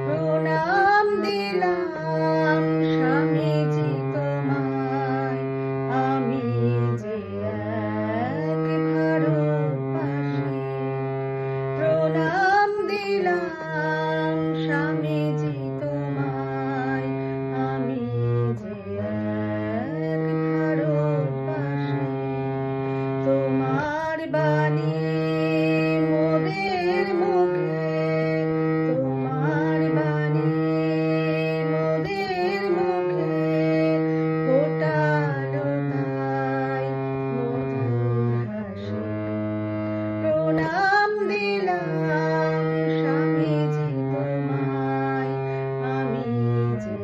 প্রণাম দিলাম স্বামীজি তোমায়, আমি যে এক ভারতবাসী। প্রণাম দিলাম স্বামীজি তোমায়, আমি যে এক ভারতবাসী। তোমার বাণী মোদের মুখে, তোমার বাণী মোদের মুখে ফোটালো তাই মধুর হাসি। প্রণাম দিলাম স্বামীজি তোমায়, আমি যে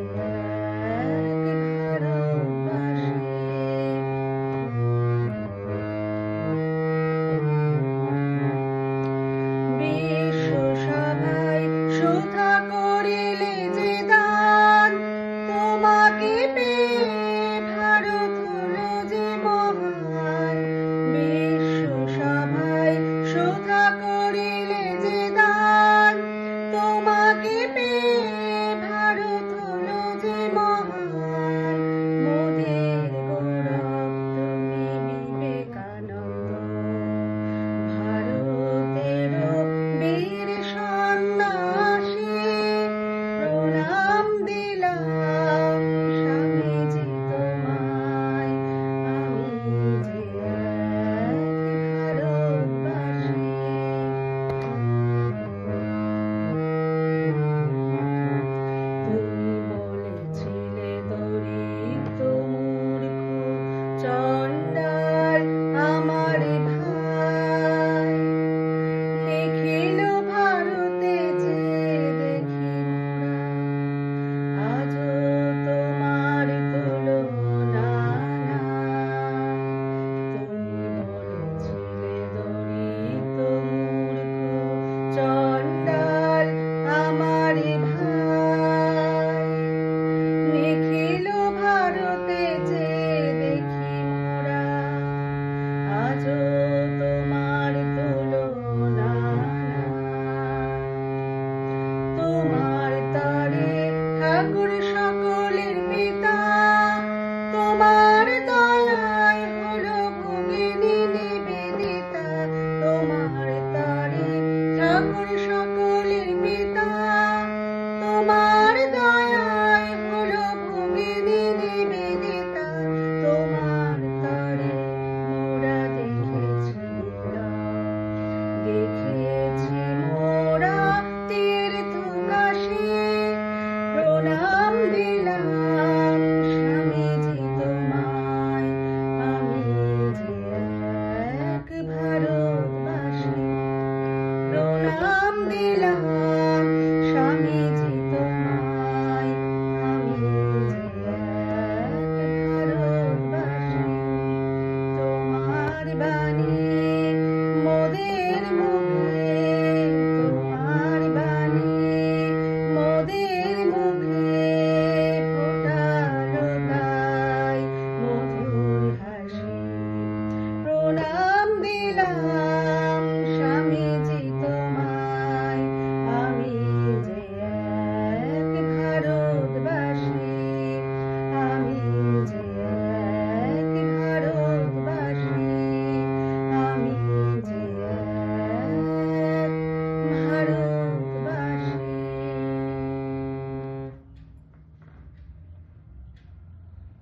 এক ভারতবাসী। বিশ্বসভায় সুধা করিলে যে দান, তোমাকে পেয়ে ভারত হলো যে মহান। বিশ্বসভায় সুধা করিলে যে দান, তোমাকে পেয়ে ভারত হলো যে মহান। মোদের গৌরব তুমি বিবেকানন্দ, ভারতেরও বীর সন্ন্যাসী। প্রণাম দিলাম স্বামীজি তোমায়, আমি যে এক ভারতবাসী। তুমি বলেছিলে দরিদ্র মূর্খ চণ্ডাল আমার ভাই, লিখিল ভারতে যে দেখি মোরা, আজও তোমার তুলনা নাই। তুমি বলেছিলে দরিদ্র মূর্খ চণ্ডাল আমার ভাই, লিখিল ভারতে যে দেখি মোরা, আজও তোমার তুলনা নাই। তোমার তরে ঠাকুর